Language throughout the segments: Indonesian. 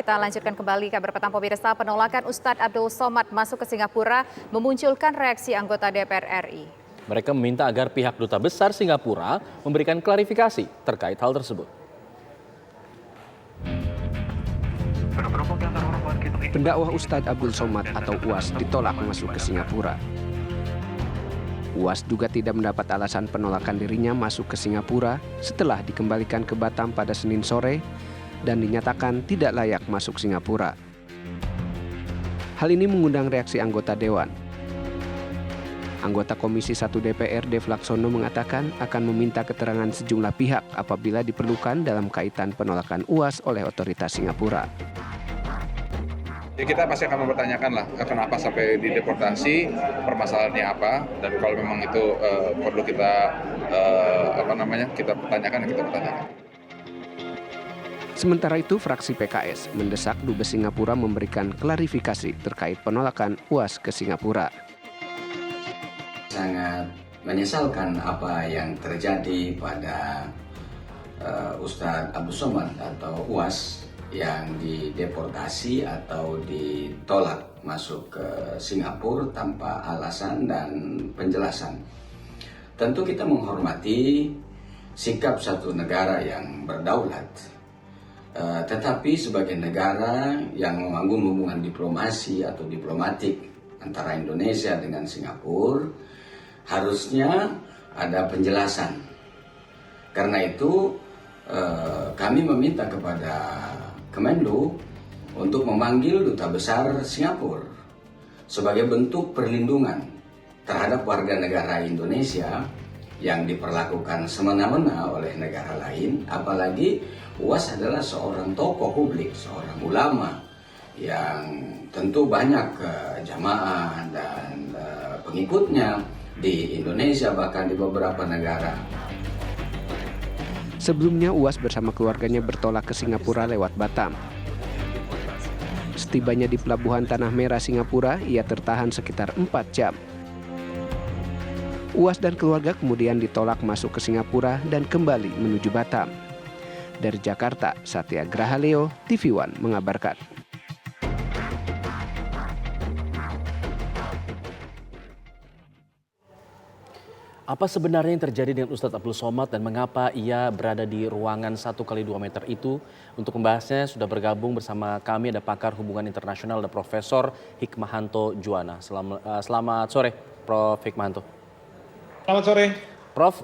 Kita lanjutkan kembali kabar petang pemirsa. Penolakan Ustadz Abdul Somad masuk ke Singapura memunculkan reaksi anggota DPR RI. Mereka meminta agar pihak Duta Besar Singapura memberikan klarifikasi terkait hal tersebut. Pendakwah Ustadz Abdul Somad atau UAS ditolak masuk ke Singapura. UAS juga tidak mendapat alasan penolakan dirinya masuk ke Singapura setelah dikembalikan ke Batam pada Senin sore dan dinyatakan tidak layak masuk Singapura. Hal ini mengundang reaksi anggota Dewan. Anggota Komisi 1 DPR Dev Laksono mengatakan akan meminta keterangan sejumlah pihak apabila diperlukan dalam kaitan penolakan UAS oleh otoritas Singapura. Kita pasti akan mempertanyakan lah kenapa sampai dideportasi, permasalahannya apa, dan kalau memang itu perlu kita kita pertanyakan. Sementara itu, fraksi PKS mendesak Dubes Singapura memberikan klarifikasi terkait penolakan UAS ke Singapura. Sangat menyesalkan apa yang terjadi pada Ustadz Abdul Somad atau UAS yang dideportasi atau ditolak masuk ke Singapura tanpa alasan dan penjelasan. Tentu kita menghormati sikap satu negara yang berdaulat, tetapi sebagai negara yang membangun hubungan diplomasi atau diplomatik antara Indonesia dengan Singapura, harusnya ada penjelasan. Karena itu kami meminta kepada Kemenlu untuk memanggil Duta Besar Singapura sebagai bentuk perlindungan terhadap warga negara Indonesia yang diperlakukan semena-mena oleh negara lain, apalagi UAS adalah seorang tokoh publik, seorang ulama yang tentu banyak jamaah dan pengikutnya di Indonesia bahkan di beberapa negara. Sebelumnya UAS bersama keluarganya bertolak ke Singapura lewat Batam. Setibanya di Pelabuhan Tanah Merah Singapura, ia tertahan sekitar 4 jam. UAS dan keluarga kemudian ditolak masuk ke Singapura dan kembali menuju Batam. Dari Jakarta, Satya Grahaleo, TV One mengabarkan. Apa sebenarnya yang terjadi dengan Ustadz Abdul Somad dan mengapa ia berada di ruangan 1x2 meter itu? Untuk membahasnya sudah bergabung bersama kami ada pakar hubungan internasional dan Profesor Hikmahanto Juwana. Selamat sore, Prof. Hikmahanto. Selamat sore. Prof,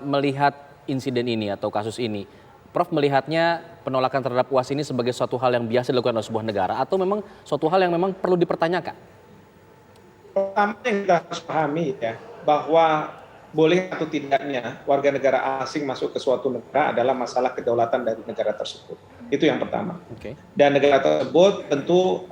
melihat insiden ini atau kasus ini, Prof melihatnya penolakan terhadap UAS ini sebagai suatu hal yang biasa dilakukan oleh sebuah negara atau memang suatu hal yang memang perlu dipertanyakan? Pertama yang kita harus pahami ya, bahwa boleh atau tidaknya warga negara asing masuk ke suatu negara adalah masalah kedaulatan dari negara tersebut. Itu yang pertama. Okay. Dan negara tersebut tentu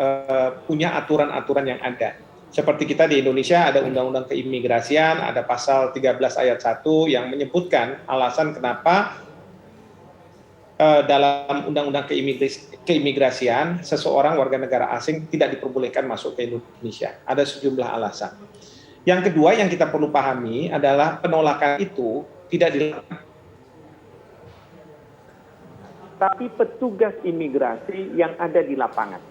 punya aturan-aturan yang ada. Seperti kita di Indonesia ada Undang-Undang Keimigrasian, ada pasal 13 ayat 1 yang menyebutkan alasan kenapa dalam Undang-Undang Keimigrasian seseorang warga negara asing tidak diperbolehkan masuk ke Indonesia. Ada sejumlah alasan. Yang kedua yang kita perlu pahami adalah penolakan itu tidak dilakukan, tapi petugas imigrasi yang ada di lapangan.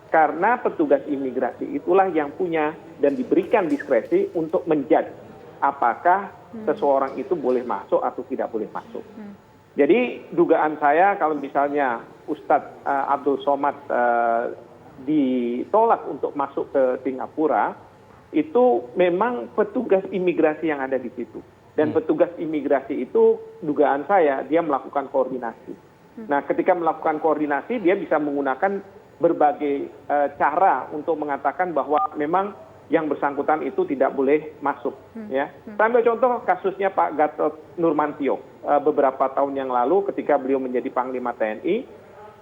Karena petugas imigrasi itulah yang punya dan diberikan diskresi untuk menjudge apakah seseorang itu boleh masuk atau tidak boleh masuk. Jadi dugaan saya kalau misalnya Ustadz Abdul Somad ditolak untuk masuk ke Singapura, itu memang petugas imigrasi yang ada di situ. Dan petugas imigrasi itu dugaan saya dia melakukan koordinasi. Nah, ketika melakukan koordinasi dia bisa menggunakan berbagai cara untuk mengatakan bahwa memang yang bersangkutan itu tidak boleh masuk. Ya. Sambil contoh kasusnya Pak Gatot Nurmantio beberapa tahun yang lalu ketika beliau menjadi Panglima TNI,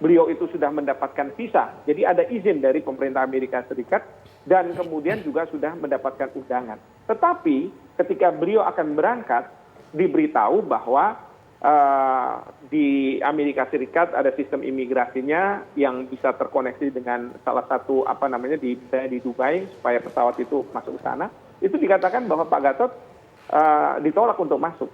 beliau itu sudah mendapatkan visa. Jadi ada izin dari pemerintah Amerika Serikat dan kemudian juga sudah mendapatkan undangan. Tetapi ketika beliau akan berangkat, diberitahu bahwa di Amerika Serikat ada sistem imigrasinya yang bisa terkoneksi dengan salah satu di Dubai supaya pesawat itu masuk ke sana. Itu dikatakan bahwa Pak Gatot ditolak untuk masuk.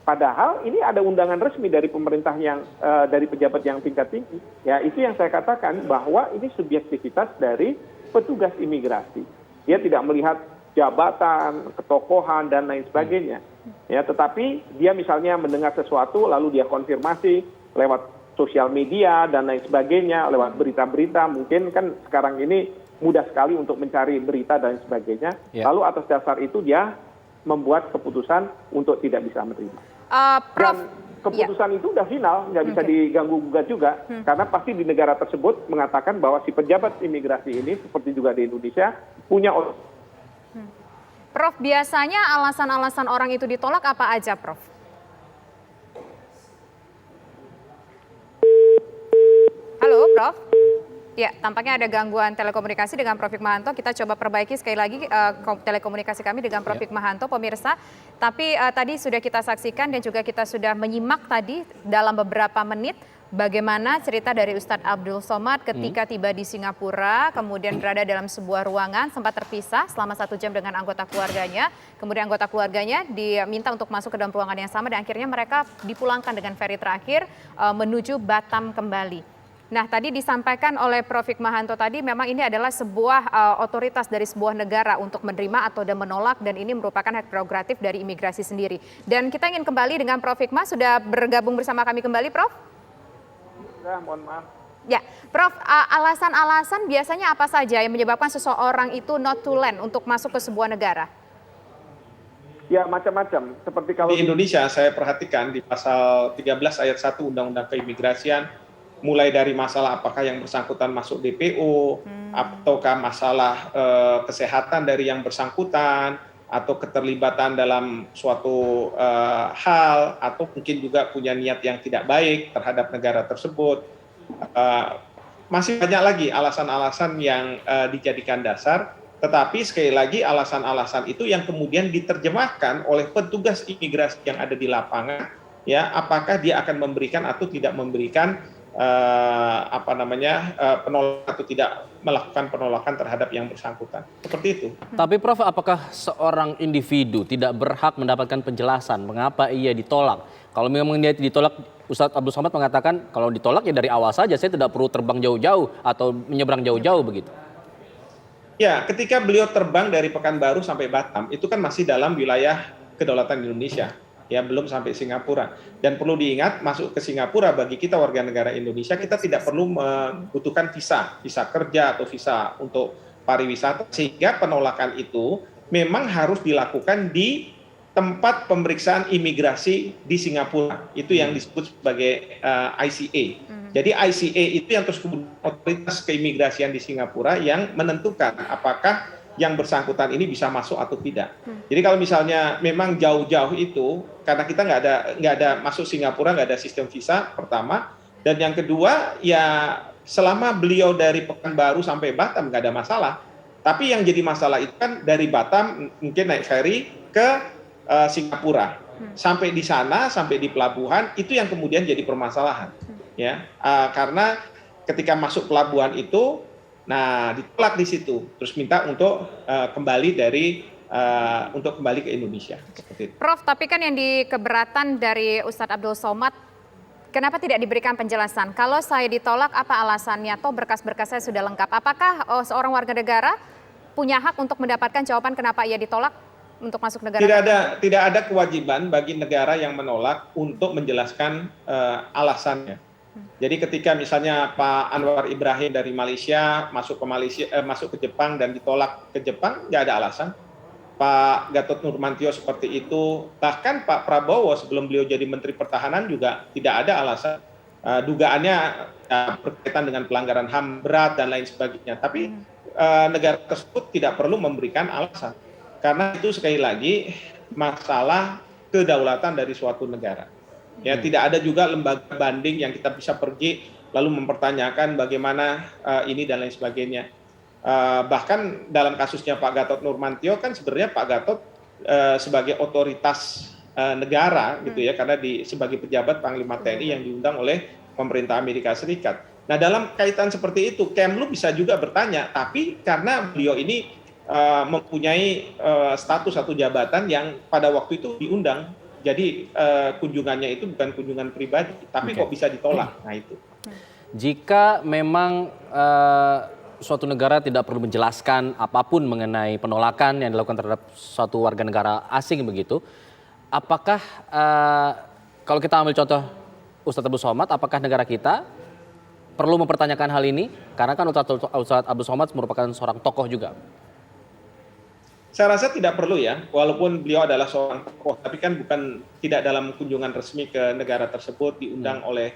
Padahal ini ada undangan resmi dari pemerintah yang dari pejabat yang tingkat tinggi. Ya, itu yang saya katakan bahwa ini subjektivitas dari petugas imigrasi. Dia tidak melihat jabatan, ketokohan dan lain sebagainya. Ya, tetapi dia misalnya mendengar sesuatu lalu dia konfirmasi lewat sosial media dan lain sebagainya, lewat berita-berita. Mungkin kan sekarang ini mudah sekali untuk mencari berita dan sebagainya. Ya. Lalu atas dasar itu dia membuat keputusan untuk tidak bisa menerima. Prof, Dan keputusan itu udah final, nggak bisa diganggu-gugat juga, karena pasti di negara tersebut mengatakan bahwa si pejabat imigrasi ini, seperti juga di Indonesia, punya. Prof, biasanya alasan-alasan orang itu ditolak apa aja, Prof? Halo, Prof? Ya, tampaknya ada gangguan telekomunikasi dengan Prof Hikmahanto. Kita coba perbaiki sekali lagi telekomunikasi kami dengan Prof Hikmahanto, pemirsa. Tapi tadi sudah kita saksikan dan juga kita sudah menyimak tadi dalam beberapa menit bagaimana cerita dari Ustadz Abdul Somad ketika tiba di Singapura, kemudian berada dalam sebuah ruangan, sempat terpisah selama 1 jam dengan anggota keluarganya. Kemudian anggota keluarganya diminta untuk masuk ke dalam ruangan yang sama dan akhirnya mereka dipulangkan dengan ferry terakhir menuju Batam kembali. Nah, tadi disampaikan oleh Prof Hikmahanto tadi memang ini adalah sebuah otoritas dari sebuah negara untuk menerima atau menolak dan ini merupakan hak prerogatif dari imigrasi sendiri. Dan kita ingin kembali dengan Prof Hikmah, sudah bergabung bersama kami kembali, Prof? Ya, mohon maaf. Ya, Prof, alasan-alasan biasanya apa saja yang menyebabkan seseorang itu not to land untuk masuk ke sebuah negara? Ya, macam-macam. Seperti kalau di Indonesia saya perhatikan di pasal 13 ayat 1 Undang-Undang Keimigrasian, mulai dari masalah apakah yang bersangkutan masuk DPO, ataukah masalah kesehatan dari yang bersangkutan, atau keterlibatan dalam suatu hal, atau mungkin juga punya niat yang tidak baik terhadap negara tersebut. Masih banyak lagi alasan-alasan yang dijadikan dasar, tetapi sekali lagi alasan-alasan itu yang kemudian diterjemahkan oleh petugas imigrasi yang ada di lapangan, ya, apakah dia akan memberikan atau tidak memberikan penolakan atau tidak melakukan penolakan terhadap yang bersangkutan. Seperti itu. Tapi Prof, apakah seorang individu tidak berhak mendapatkan penjelasan mengapa ia ditolak? Kalau memang dia ditolak, Ustadz Abdul Somad mengatakan kalau ditolak ya dari awal saja, saya tidak perlu terbang jauh-jauh atau menyeberang jauh-jauh begitu. Ya, ketika beliau terbang dari Pekanbaru sampai Batam, itu kan masih dalam wilayah kedaulatan Indonesia. Ya, belum sampai Singapura. Dan perlu diingat, masuk ke Singapura bagi kita warga negara Indonesia, kita tidak perlu membutuhkan visa kerja atau visa untuk pariwisata, sehingga penolakan itu memang harus dilakukan di tempat pemeriksaan imigrasi di Singapura. Itu yang disebut sebagai ICA. Jadi ICA itu yang terus kemudian otoritas keimigrasian di Singapura yang menentukan apakah yang bersangkutan ini bisa masuk atau tidak. Jadi kalau misalnya memang jauh-jauh itu, karena kita nggak ada masuk Singapura, nggak ada sistem visa pertama, dan yang kedua ya selama beliau dari Pekanbaru sampai Batam nggak ada masalah. Tapi yang jadi masalah itu kan dari Batam mungkin naik ferry ke Singapura, sampai di sana, sampai di pelabuhan, itu yang kemudian jadi permasalahan, ya, karena ketika masuk pelabuhan itu, nah, ditolak di situ, terus minta untuk kembali untuk kembali ke Indonesia. Seperti itu. Prof, tapi kan yang keberatan dari Ustadz Abdul Somad, kenapa tidak diberikan penjelasan? Kalau saya ditolak, apa alasannya? Toh berkas-berkas saya sudah lengkap. Apakah seorang warga negara punya hak untuk mendapatkan jawaban kenapa ia ditolak untuk masuk negara? Tidak ada kewajiban bagi negara yang menolak untuk menjelaskan alasannya. Jadi ketika misalnya Pak Anwar Ibrahim dari Malaysia masuk ke Jepang dan ditolak ke Jepang, nggak ada alasan. Pak Gatot Nurmantio seperti itu, bahkan Pak Prabowo sebelum beliau jadi Menteri Pertahanan juga tidak ada alasan. Dugaannya berkaitan dengan pelanggaran HAM berat dan lain sebagainya. Tapi negara tersebut tidak perlu memberikan alasan, karena itu sekali lagi masalah kedaulatan dari suatu negara. Ya, tidak ada juga lembaga banding yang kita bisa pergi lalu mempertanyakan bagaimana ini dan lain sebagainya. Bahkan dalam kasusnya Pak Gatot Nurmantio kan sebenarnya Pak Gatot sebagai otoritas negara gitu ya, karena sebagai pejabat Panglima TNI yang diundang oleh pemerintah Amerika Serikat. Nah, dalam kaitan seperti itu, Kemlu bisa juga bertanya, tapi karena beliau ini mempunyai status atau jabatan yang pada waktu itu diundang, Jadi kunjungannya itu bukan kunjungan pribadi, tapi Oke. kok bisa ditolak? Nah itu. Jika memang suatu negara tidak perlu menjelaskan apapun mengenai penolakan yang dilakukan terhadap suatu warga negara asing begitu, apakah kalau kita ambil contoh Ustadz Abdul Somad, apakah negara kita perlu mempertanyakan hal ini? Karena kan Ustadz Abdul Somad merupakan seorang tokoh juga. Saya rasa tidak perlu ya, walaupun beliau adalah seorang tokoh, tapi kan bukan tidak dalam kunjungan resmi ke negara tersebut diundang oleh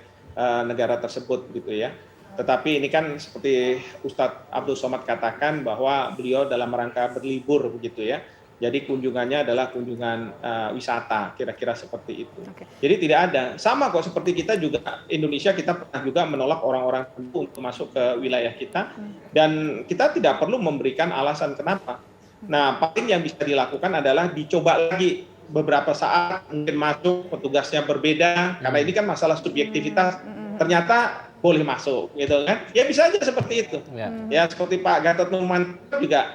negara tersebut gitu ya. Tetapi ini kan seperti Ustadz Abdul Somad katakan bahwa beliau dalam rangka berlibur begitu ya. Jadi kunjungannya adalah kunjungan wisata, kira-kira seperti itu. Oke. Jadi tidak ada. Sama kok seperti kita juga, Indonesia kita pernah juga menolak orang-orang tertentu untuk masuk ke wilayah kita. Dan kita tidak perlu memberikan alasan kenapa. Nah, paling yang bisa dilakukan adalah dicoba lagi beberapa saat, mungkin masuk, petugasnya berbeda, karena ini kan masalah subjektivitas, ternyata boleh masuk, gitu kan? Ya bisa aja seperti itu. Ya seperti Pak Gatot Nurmantio juga,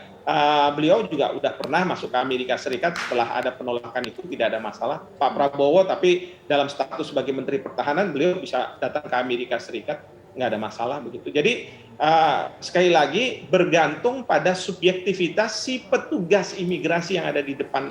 beliau juga udah pernah masuk ke Amerika Serikat setelah ada penolakan itu, tidak ada masalah. Pak Prabowo, tapi dalam status sebagai Menteri Pertahanan, beliau bisa datang ke Amerika Serikat, nggak ada masalah begitu. Jadi sekali lagi bergantung pada subjektivitas si petugas imigrasi yang ada di depan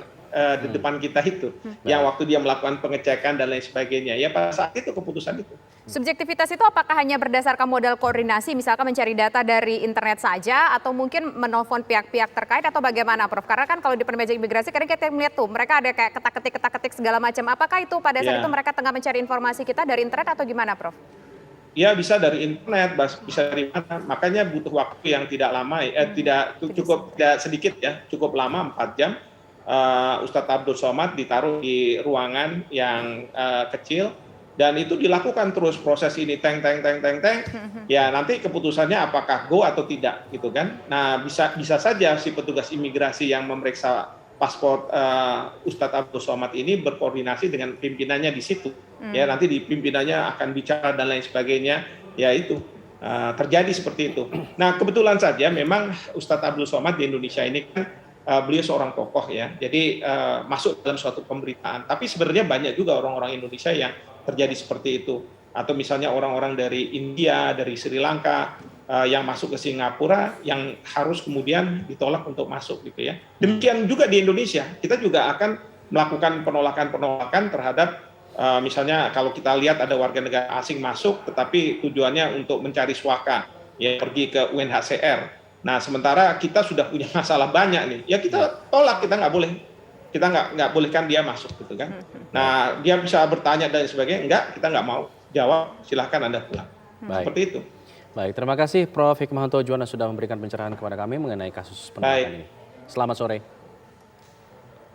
kita itu, yang waktu dia melakukan pengecekan dan lain sebagainya. Ya pada saat itu keputusan itu. Subjektivitas itu apakah hanya berdasarkan modal koordinasi, misalkan mencari data dari internet saja, atau mungkin menelpon pihak-pihak terkait, atau bagaimana, Prof? Karena kan kalau di penerima imigrasi, kadang kita melihat tuh, mereka ada kayak ketak-ketik segala macam. Apakah itu pada saat itu mereka tengah mencari informasi kita dari internet atau gimana, Prof? Ya bisa dari internet, bisa dari mana. Makanya butuh waktu yang tidak lama, tidak sedikit ya, cukup lama 4 jam. Ustadz Abdul Somad ditaruh di ruangan yang kecil. Dan itu dilakukan terus proses ini teng. Ya nanti keputusannya apakah go atau tidak gitu kan. Nah bisa saja si petugas imigrasi yang memeriksa paspor Ustadz Abdul Somad ini berkoordinasi dengan pimpinannya di situ. Ya nanti di pimpinannya akan bicara dan lain sebagainya. Ya itu terjadi seperti itu. Nah kebetulan saja memang Ustadz Abdul Somad di Indonesia ini kan beliau seorang tokoh ya. Jadi masuk dalam suatu pemberitaan. Tapi sebenarnya banyak juga orang-orang Indonesia yang terjadi seperti itu, atau misalnya orang-orang dari India, dari Sri Lanka yang masuk ke Singapura yang harus kemudian ditolak untuk masuk gitu ya. Demikian juga di Indonesia, kita juga akan melakukan penolakan terhadap misalnya kalau kita lihat ada warga negara asing masuk tetapi tujuannya untuk mencari suaka, ya pergi ke UNHCR. Nah sementara kita sudah punya masalah banyak nih, ya kita tolak, kita nggak boleh. Kita nggak bolehkan dia masuk gitu kan. Nah dia bisa bertanya dan sebagainya, enggak, kita nggak mau jawab, silahkan Anda pulang. Seperti itu. Baik, terima kasih Prof. Hikmahanto Juwana sudah memberikan pencerahan kepada kami mengenai kasus penolakan ini. Selamat sore.